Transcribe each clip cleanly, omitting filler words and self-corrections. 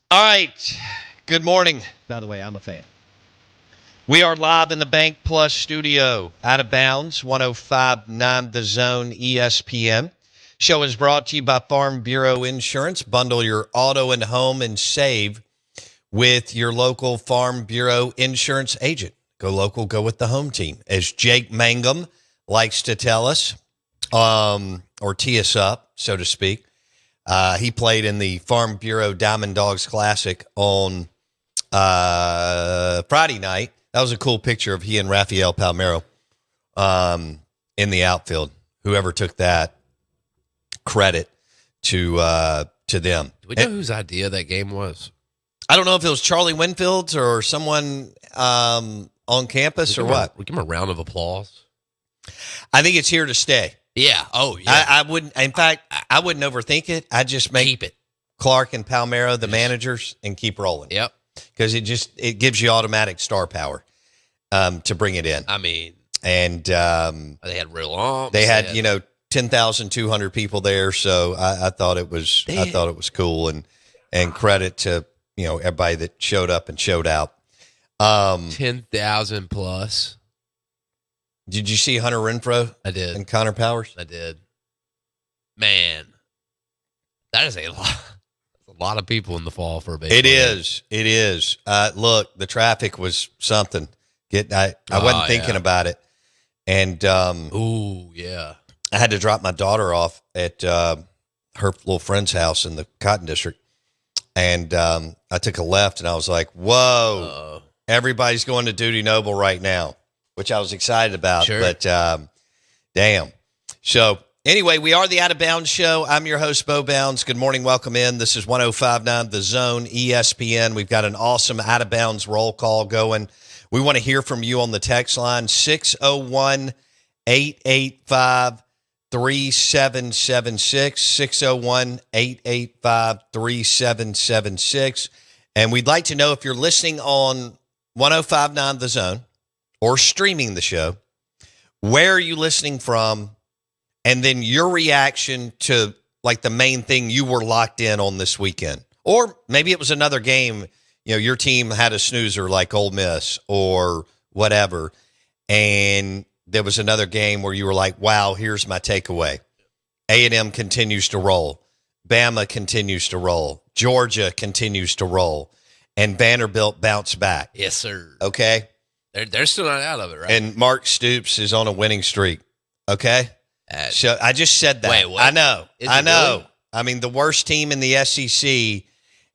All right. Good morning. By the way, I'm a fan. We are live in the Bank Plus studio. Out of bounds, 105.9 The Zone ESPN. Show is brought to you by Farm Bureau Insurance. Bundle your auto and home and save with your local Farm Bureau Insurance agent. Go local, go with the home team. As Jake Mangum likes to tell us, or tee us up, so to speak. He played in the Farm Bureau Diamond Dogs Classic on Friday night. That was a cool picture of he and Rafael Palmeiro in the outfield. Whoever took that, credit to them. Do we know whose idea that game was? I don't know if it was Charlie Winfield's or someone on campus or what. We give him a round of applause. I think it's here to stay. Yeah. Oh, yeah. I wouldn't. In fact, I wouldn't overthink it. I'd just Keep it. Clark and Palmeiro the managers and keep rolling. Yep. Because it gives you automatic star power to bring it in. I mean, and they had real arms. They had 10,200 people there, so I thought it was cool and credit to everybody that showed up and showed out. 10,000 plus. Did you see Hunter Renfroe? I did. And Connor Powers? I did. Man, that is a lot. That's a lot of people in the fall for a baseball. It is. Look, the traffic was something. I wasn't thinking about it, and ooh, yeah. I had to drop my daughter off at her little friend's house in the Cotton District, and I took a left, and I was like, "Whoa, everybody's going to Duty Noble right now," which I was excited about. Sure. But damn. So anyway, we are the Out of Bounds Show. I'm your host, Bo Bounds. Good morning. Welcome in. This is 105.9 The Zone ESPN. We've got an awesome Out of Bounds roll call going. We want to hear from you on the text line, 601-885-3776, 601-885-3776. And we'd like to know if you're listening on 105.9 The Zone or streaming the show, where are you listening from? And then your reaction to like the main thing you were locked in on this weekend. Or maybe it was another game. Your team had a snoozer like Ole Miss or whatever. And there was another game where you were like, wow, here's my takeaway. A&M continues to roll. Bama continues to roll. Georgia continues to roll. And Vanderbilt bounced back. Yes, sir. Okay? They're still not out of it, right? And Mark Stoops is on a winning streak. Okay? So I just said that. Wait, what? I know. Is I it know. really? I mean, the worst team in the SEC,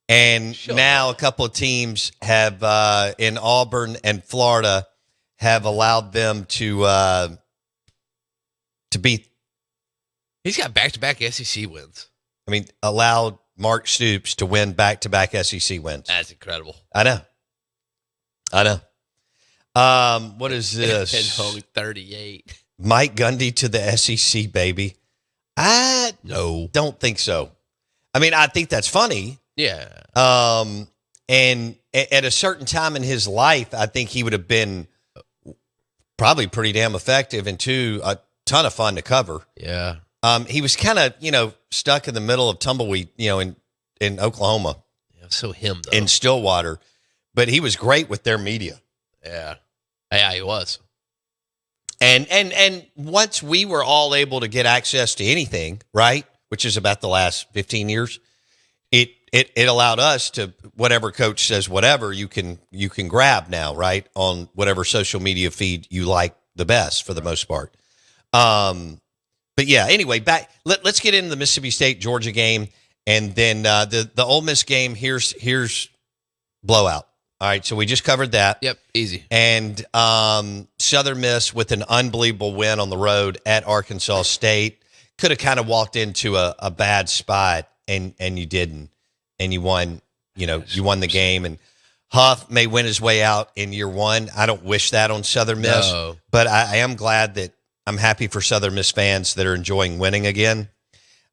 and now a couple of teams have in Auburn and Florida have allowed them to beat. He's got back-to-back SEC wins. I mean, allowed Mark Stoops to win back-to-back SEC wins. That's incredible. I know. What is this? And hung 38. Mike Gundy to the SEC, baby. I No. don't think so. I mean, I think that's funny. Yeah. And at a certain time in his life, I think he would have been probably pretty damn effective and a ton of fun to cover. Yeah. He was kind of, stuck in the middle of tumbleweed, in Oklahoma, Yeah, so him, though. in Stillwater, but he was great with their media. Yeah. Yeah, he was. And once we were all able to get access to anything, right, which is about the last 15 years, it allowed us to, whatever coach says, whatever you can grab now, right, on whatever social media feed you like the best for the most part. But yeah, anyway, let's get into the Mississippi State Georgia game, and then the Ole Miss game. Here's blowout. All right, so we just covered that. Yep, easy. And Southern Miss with an unbelievable win on the road at Arkansas State. Could have kind of walked into a bad spot, and you didn't. And you won, you won the game. And Huff may win his way out in year one. I don't wish that on Southern Miss. No. But I am glad that I'm happy for Southern Miss fans that are enjoying winning again.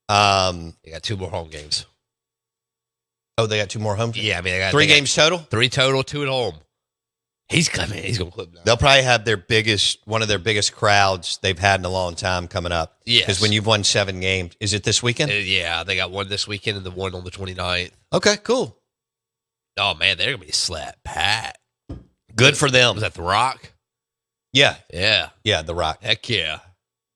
They got 2 more home games. Oh, they got 2 more home games? Yeah, I mean, they got 3 games total? 3 total, 2 at home. He's coming. He's going to clip now. They'll probably have one of their biggest crowds they've had in a long time coming up. Yes. Because when you've won 7 games, is it this weekend? Yeah, they got one this weekend and the one on the 29th. Okay, cool. Oh, man, they're going to be slap packed. Good for them. Was that The Rock? Yeah. Yeah. Yeah, The Rock. Heck yeah.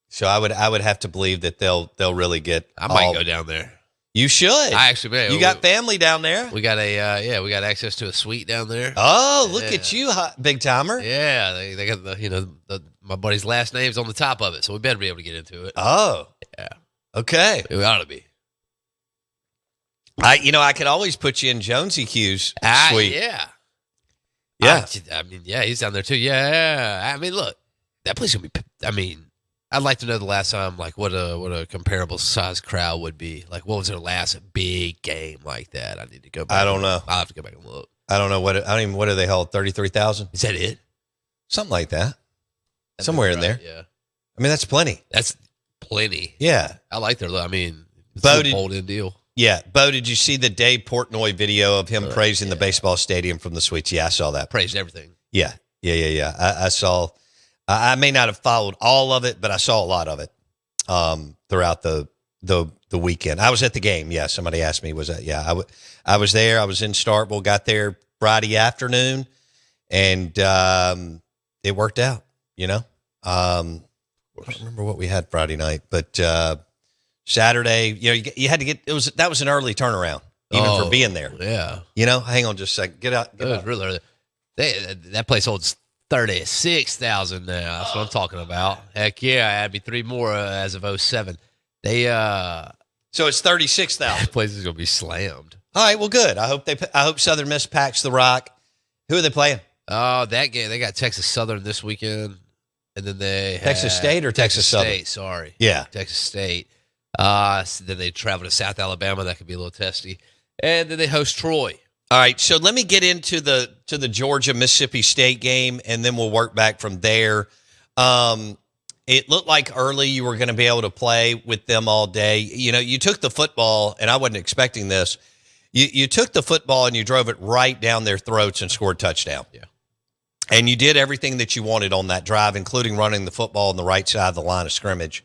So I would have to believe that they'll really get. I might go down there. You should. I actually may. You got family down there. We got we got access to a suite down there. Oh, look at you, big timer. Yeah, they got my buddy's last name's on the top of it, so we better be able to get into it. Oh, yeah. Okay. We ought to be. I could always put you in Jonesy Q's suite. Yeah. Yeah. I mean, yeah, he's down there too. Yeah. I mean, look, that place will be. I mean, I'd like to know the last time, like, what a comparable size crowd would be. Like, what was their last big game like that? I need to go back. I don't know. I'll have to go back and look. I don't know what do they hold? 33,000? Is that it? Something like that. Somewhere in there. Yeah. I mean, that's plenty. That's plenty. Yeah. I like their. I mean, it's Bo, a fold-in deal. Yeah. Bo, did you see the Dave Portnoy video of him praising the baseball stadium from the suites? Yeah, I saw that. Praised everything. Yeah. I saw. I may not have followed all of it, but I saw a lot of it throughout the weekend. I was at the game. Yeah, somebody asked me, was that? Yeah, I was there. I was in Starkville, got there Friday afternoon, and it worked out, I don't remember what we had Friday night, but Saturday, you had to get, that was an early turnaround, even for being there. Yeah. Hang on just a second. Get out. It was really early. That place holds 36,000 now. That's what I'm talking about. Heck yeah, I had me 3 more as of 07. So it's 36,000. That place is gonna be slammed. All right, well, good. I hope Southern Miss packs the rock. Who are they playing? Oh, that game they got Texas Southern this weekend, and then they Texas State or Texas Southern? State. Sorry, yeah, Texas State. So then they travel to South Alabama. That could be a little testy, and then they host Troy. All right, so let me get into the Georgia Mississippi State game, and then we'll work back from there. It looked like early you were going to be able to play with them all day. You took the football, and I wasn't expecting this. You took the football and you drove it right down their throats and scored a touchdown. Yeah, and you did everything that you wanted on that drive, including running the football on the right side of the line of scrimmage,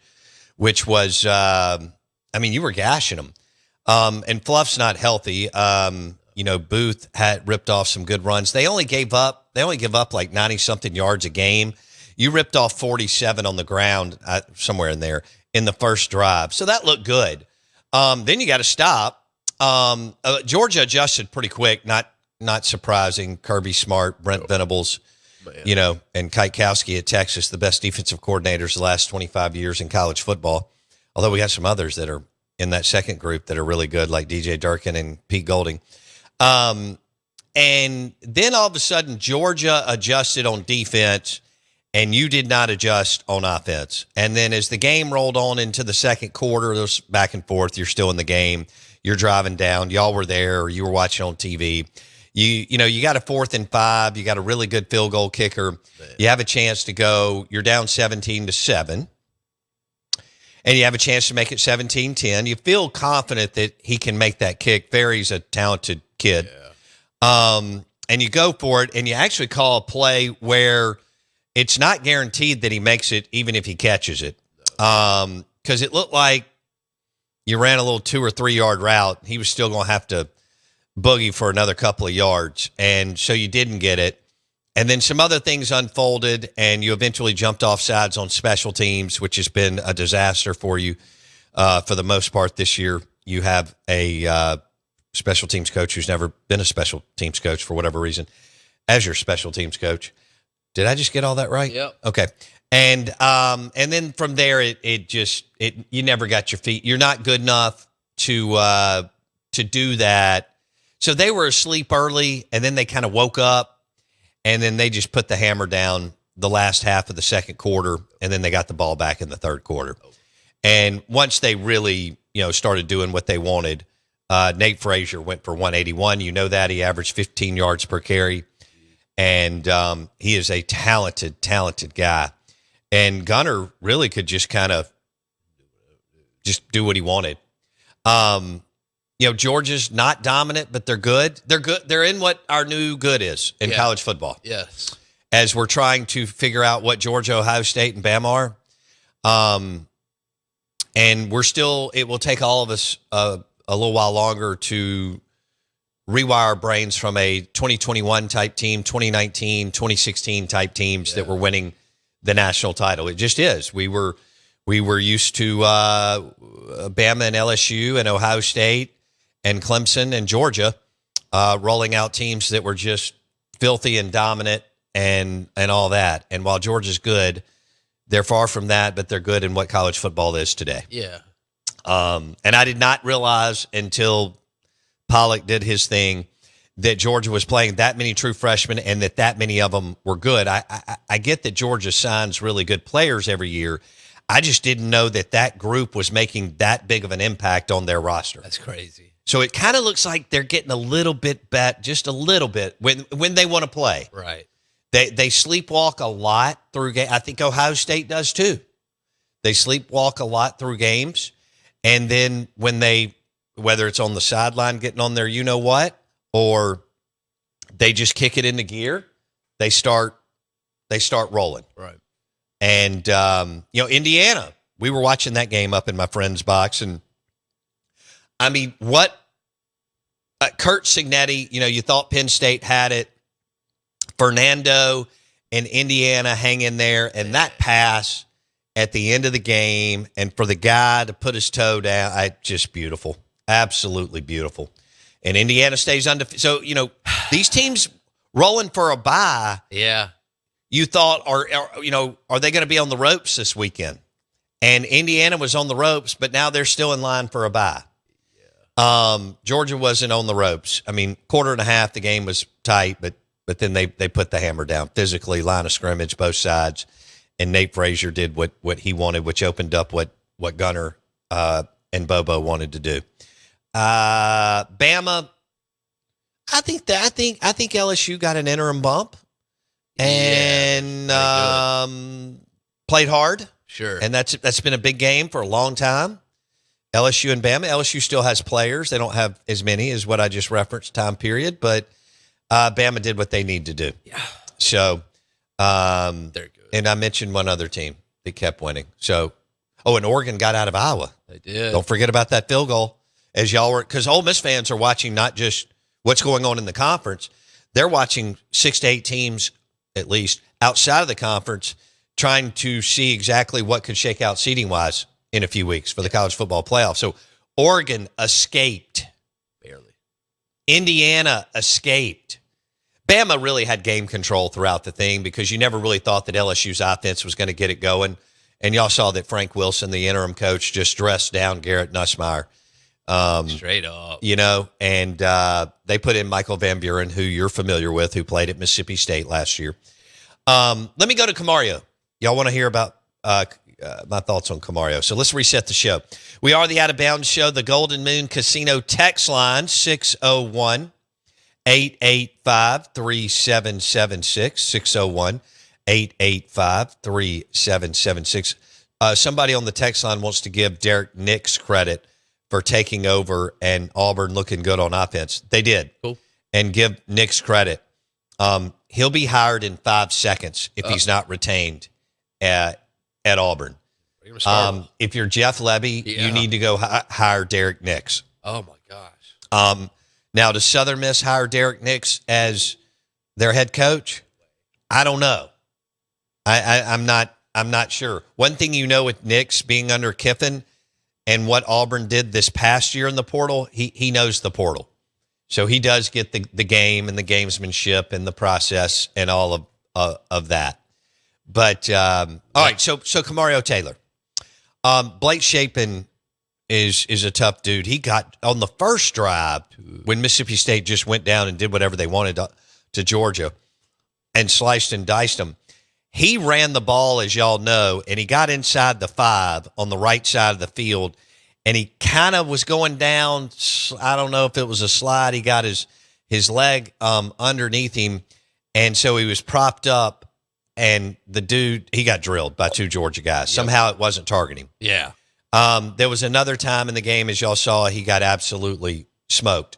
which was, you were gashing them. And Fluff's not healthy. Booth had ripped off some good runs. They only give up like 90-something yards a game. You ripped off 47 on the ground, somewhere in there, in the first drive. So that looked good. Then you got to stop. Georgia adjusted pretty quick, not surprising. Kirby Smart, Brent Venables, and Kwiatkowski at Texas, the best defensive coordinators the last 25 years in college football. Although we got some others that are in that second group that are really good, like DJ Durkin and Pete Golding. And then all of a sudden, Georgia adjusted on defense, and you did not adjust on offense. And then as the game rolled on into the second quarter, there's back and forth. You're still in the game. You're driving down. Y'all were there, or you were watching on TV. You got a 4th and 5. You got a really good field goal kicker. Man. You have a chance to go. You're down 17-7. And you have a chance to make it 17-10. You feel confident that he can make that kick. Barry's a talented kid. Yeah. And you go for it, and you actually call a play where it's not guaranteed that he makes it, even if he catches it. Because it looked like you ran a little 2 or 3 yard route. He was still going to have to boogie for another couple of yards. And so you didn't get it. And then some other things unfolded, and you eventually jumped off sides on special teams, which has been a disaster for you for the most part this year. You have a special teams coach who's never been a special teams coach for whatever reason as your special teams coach. Did I just get all that right? Yep. Okay. And then from there, you never got your feet. You're not good enough to do that. So they were asleep early, and then they kind of woke up. And then they just put the hammer down the last half of the second quarter, and then they got the ball back in the third quarter. And once they really, started doing what they wanted, Nate Frazier went for 181. You know that. He averaged 15 yards per carry. And he is a talented guy. And Gunner really could just kind of just do what he wanted. Georgia's not dominant, but they're good. They're good. They're in what our new good is in college football. Yes. As we're trying to figure out what Georgia, Ohio State, and Bama are. And it will take all of us a little while longer to rewire our brains from a 2021 type team, 2019, 2016 type teams that were winning the national title. It just is. We were used to Bama and LSU and Ohio State and Clemson and Georgia rolling out teams that were just filthy and dominant and all that. And while Georgia's good, they're far from that, but they're good in what college football is today. Yeah. And I did not realize until Pollock did his thing that Georgia was playing that many true freshmen and that many of them were good. I get that Georgia signs really good players every year. I just didn't know that group was making that big of an impact on their roster. That's crazy. So it kind of looks like they're getting a little bit bet, just a little bit when they want to play. Right. They sleepwalk a lot through game. I think Ohio State does too. They sleepwalk a lot through games. And then when whether it's on the sideline getting on their you-know-what, or they just kick it into gear, they start rolling. Right. And, Indiana, we were watching that game up in my friend's box. And, I mean, Kurt Signetti, you thought Penn State had it. Fernando and Indiana hang in there. And that pass at the end of the game, and for the guy to put his toe down, just beautiful. Absolutely beautiful. And Indiana stays undefeated. So, these teams rolling for a bye. Yeah. You thought, are they going to be on the ropes this weekend? And Indiana was on the ropes, but now they're still in line for a bye. Yeah. Georgia wasn't on the ropes. I mean, quarter and a half, the game was tight, but then they put the hammer down physically, line of scrimmage, both sides. And Nate Frazier did what he wanted, which opened up what Gunner and Bobo wanted to do. Bama, I think LSU got an interim bump and played hard. Sure. And that's been a big game for a long time. LSU and Bama. LSU still has players. They don't have as many as what I just referenced time period, but Bama did what they need to do. Yeah. So they're good. And I mentioned one other team that kept winning. So, and Oregon got out of Iowa. They did. Don't forget about that field goal as y'all were, because Ole Miss fans are watching not just what's going on in the conference. They're watching 6 to 8 teams, at least, outside of the conference, trying to see exactly what could shake out seeding-wise in a few weeks for the college football playoff. So, Oregon escaped. Barely. Indiana escaped. Bama really had game control throughout the thing because you never really thought that LSU's offense was going to get it going. And y'all saw that Frank Wilson, the interim coach, just dressed down Garrett Nussmeier. Straight up. And they put in Michael Van Buren, who you're familiar with, who played at Mississippi State last year. Let me go to Kamario. Y'all want to hear about my thoughts on Kamario. So let's reset the show. We are the Out of Bounds Show, the Golden Moon Casino text line, 601 885-3776, 601-885-3776. Somebody on the text line wants to give Derek Nix credit for taking over and Auburn looking good on offense. They did. Cool. And give Nix credit. He'll be hired in 5 seconds if he's not retained at Auburn. If you're Jeff Lebby, you need to go hire Derek Nix. Oh, my gosh. Now, does Southern Miss hire Derek Nix as their head coach? I don't know. I'm not sure. One thing with Nix being under Kiffin and what Auburn did this past year in the portal, he knows the portal. So he does get the game and the gamesmanship and the process and all of that. But, all right, so Kamario Taylor. Blake Shapen is a tough dude. He got on the first drive when Mississippi State just went down and did whatever they wanted to Georgia and sliced and diced them. He ran the ball, as y'all know, and he got inside the 5 on the right side of the field, and he kind of was going down. I don't know if it was a slide. He got his leg underneath him, and so he was propped up, and the dude, he got drilled by 2 Georgia guys. Yep. Somehow it wasn't targeting him. Yeah. There was another time in the game, as y'all saw, he got absolutely smoked.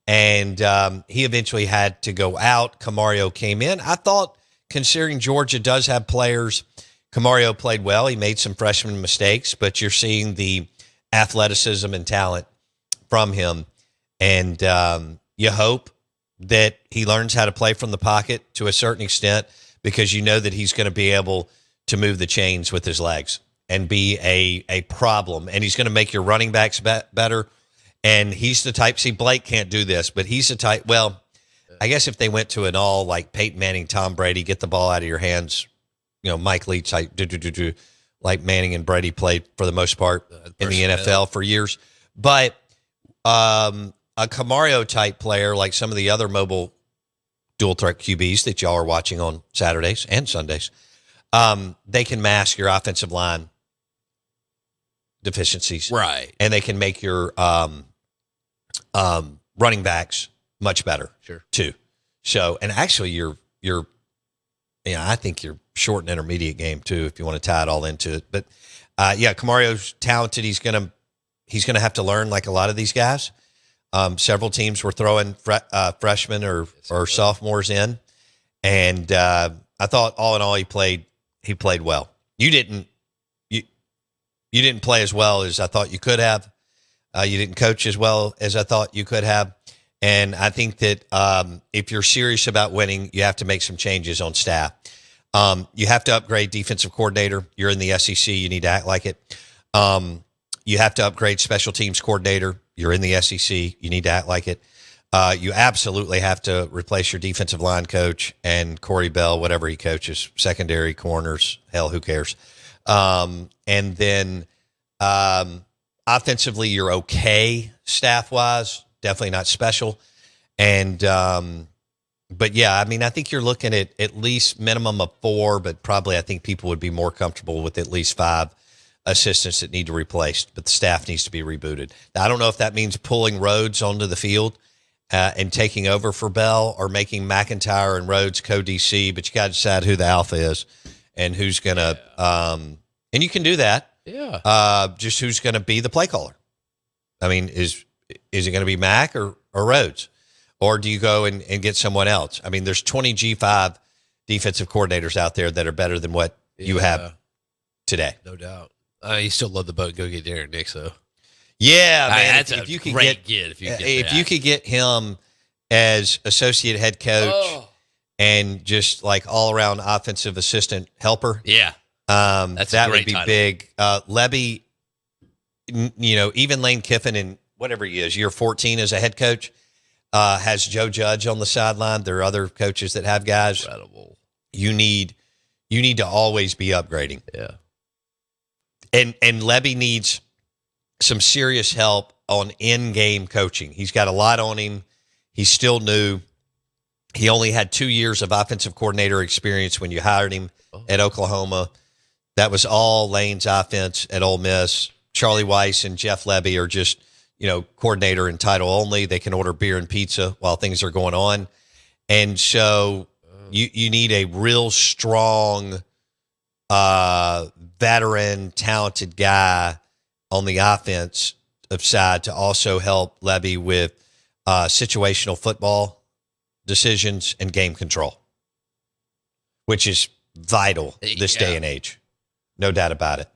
And he eventually had to go out. Kamario came in. I thought, considering Georgia does have players, Kamario played well. He made some freshman mistakes, but you're seeing the athleticism and talent from him. And, you hope that he learns how to play from the pocket to a certain extent, because you know that he's going to be able to move the chains with his legs and be a problem. And he's going to make your running backs better. And he's the type, see, Blake can't do this, but he's the type, well, I guess if they went to an all like Peyton Manning, Tom Brady, get the ball out of your hands, Mike Leach, like Manning and Brady played for the most part in the NFL for years. But a Kamario type player, like some of the other mobile dual threat QBs that y'all are watching on Saturdays and Sundays, they can mask your offensive line deficiencies. Right. And they can make your running backs much better. Sure. Too. So, and actually your I think your short and intermediate game too, if you want to tie it all into it. But Kamario's talented. He's gonna have to learn like a lot of these guys. Several teams were throwing freshmen or sophomores in, and I thought all in all he played well. You didn't play as well as I thought you could have. You didn't coach as well as I thought you could have. And I think that if you're serious about winning, you have to make some changes on staff. You have to upgrade defensive coordinator. You're in the SEC. You need to act like it. You have to upgrade special teams coordinator. You're in the SEC. You need to act like it. You absolutely have to replace your defensive line coach and Corey Bell, whatever he coaches, secondary, corners, hell, who cares? And then offensively, you're okay staff-wise. Definitely not special. And, but yeah, I mean, I think you're looking at least minimum of 4, but probably I think people would be more comfortable with at least 5 assistants that need to be replaced, but the staff needs to be rebooted. Now, I don't know if that means pulling Rhodes onto the field and taking over for Bell, or making McIntyre and Rhodes co-DC, but you got to decide who the alpha is and who's going to, and you can do that. Yeah. Just who's going to be the play caller. I mean, is it going to be Mac or Rhodes? Or do you go and get someone else? I mean, there's 20 G5 defensive coordinators out there that are better than what you have today. No doubt. You still love the boat. Go get Derek Nix, though. Yeah, man. That's if you could if you could get him as associate head coach and just like all around offensive assistant helper. Yeah. That would be title. Big. Levy, even Lane Kiffin in whatever he is, year 14 as a head coach, has Joe Judge on the sideline. There are other coaches that have guys. Incredible. You need to always be upgrading. Yeah. And Levy needs some serious help on in-game coaching. He's got a lot on him. He's still new. He only had 2 years of offensive coordinator experience when you hired him at Oklahoma. That was all Lane's offense at Ole Miss. Charlie Weiss and Jeff Levy are just, coordinator and title only. They can order beer and pizza while things are going on. And so you need a real strong, veteran, talented guy on the offense side to also help Levy with situational football decisions and game control, which is vital this day and age. No doubt about it.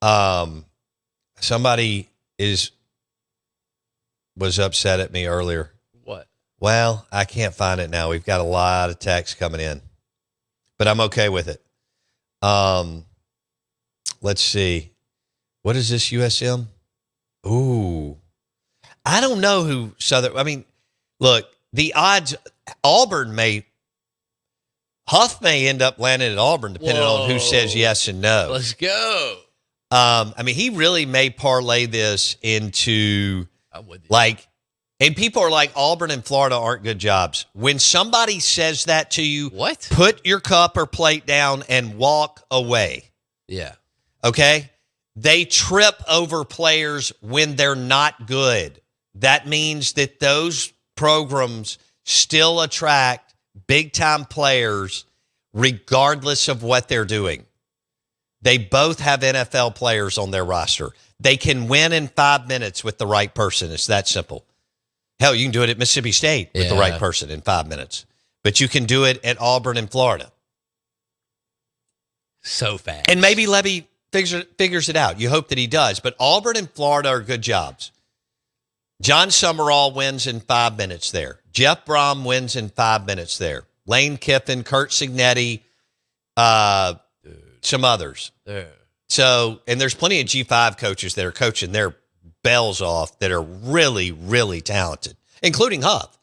Man. Somebody was upset at me earlier. What? Well, I can't find it now. We've got a lot of texts coming in, but I'm okay with it. Let's see. What is this, USM? Ooh. I don't know who Southern. I mean, look, the odds, Huff may end up landing at Auburn depending on who says yes and no. Let's go. I mean, he really may parlay this into and people are like, Auburn and Florida aren't good jobs. When somebody says that to you, what? Put your cup or plate down and walk away. Yeah. Okay? They trip over players when they're not good. That means that those programs still attract big-time players regardless of what they're doing. They both have NFL players on their roster. They can win in 5 minutes with the right person. It's that simple. Hell, you can do it at Mississippi State with the right person in 5 minutes. But you can do it at Auburn and Florida. So fast. And maybe Levy figures it out. You hope that he does. But Auburn and Florida are good jobs. John Summerall wins in 5 minutes there. Jeff Brom wins in 5 minutes there. Lane Kiffin, Kurt Signetti, some others. Yeah. So, and there's plenty of G5 coaches that are coaching their bells off that are really, really talented, including Huff.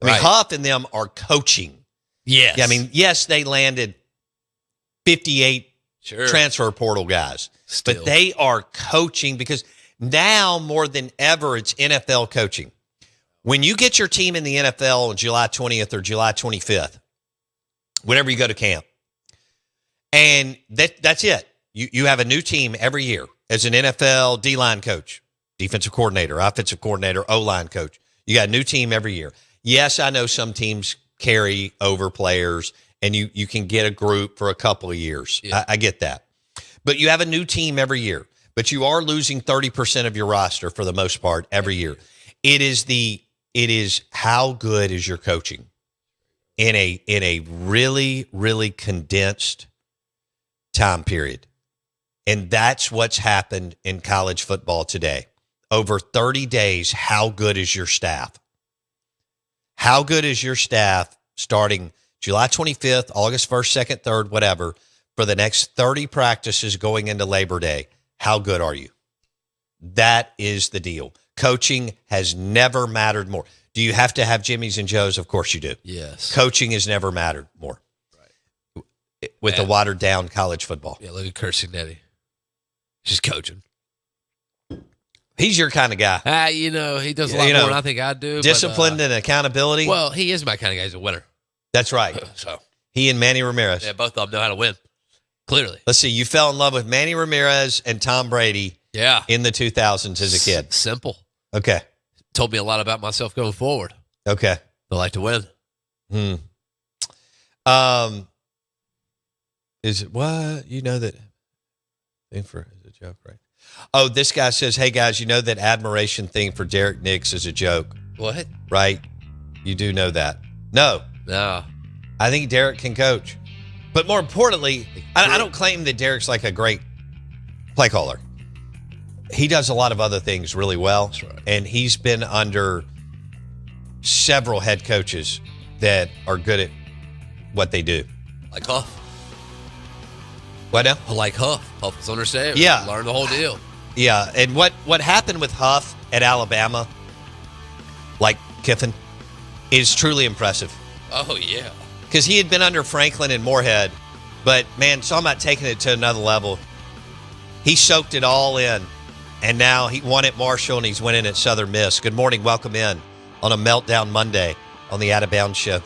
I mean, Huff and them are coaching. Yes. Yeah, I mean, yes, they landed 58 transfer portal guys, but they are coaching because now more than ever, it's NFL coaching. When you get your team in the NFL on July 20th or July 25th, whenever you go to camp, and that's it. You have a new team every year as an NFL D-line coach, defensive coordinator, offensive coordinator, O-line coach. You got a new team every year. Yes, I know some teams carry over players, and you can get a group for a couple of years. Yeah. I get that. But you have a new team every year. But you are losing 30% of your roster for the most part every year. It is how good is your coaching in a really, really condensed time period. And that's what's happened in college football today. Over 30 days, how good is your staff? How good is your staff starting July 25th, August 1st, 2nd, 3rd, whatever, for the next 30 practices going into Labor Day? How good are you? That is the deal. Coaching has never mattered more. Do you have to have Jimmys and Joes? Of course you do. Yes. Coaching has never mattered more. Right. With the watered down college football. Yeah, look at Kurt Signetti. He's coaching. He's your kind of guy. He does a lot more than I think I do. Disciplined and accountability. Well, he is my kind of guy. He's a winner. That's right. So he and Manny Ramirez. Yeah, both of them know how to win. Clearly. Let's see. You fell in love with Manny Ramirez and Tom Brady. Yeah. In the 2000s as a kid. Simple. Okay. Told me a lot about myself going forward. Okay. I like to win. Is it what you know that thing for is a joke, right? Oh, this guy says, "Hey guys, you know that admiration thing for Derek Nix is a joke." What? Right? You do know that? No. I think Derek can coach, but more importantly, I don't claim that Derek's like a great play caller. He does a lot of other things really well. That's right. And he's been under several head coaches that are good at what they do. Like Huff. What now? Like Huff. Huff was understanding. Yeah. Learn the whole deal. Yeah. And what happened with Huff at Alabama, like Kiffin, is truly impressive. Oh, yeah. Because he had been under Franklin and Moorhead, but, man, talking about taking it to another level, he soaked it all in. And now he won at Marshall, and he's winning at Southern Miss. Good morning. Welcome in on a Meltdown Monday on the Out of Bounds Show.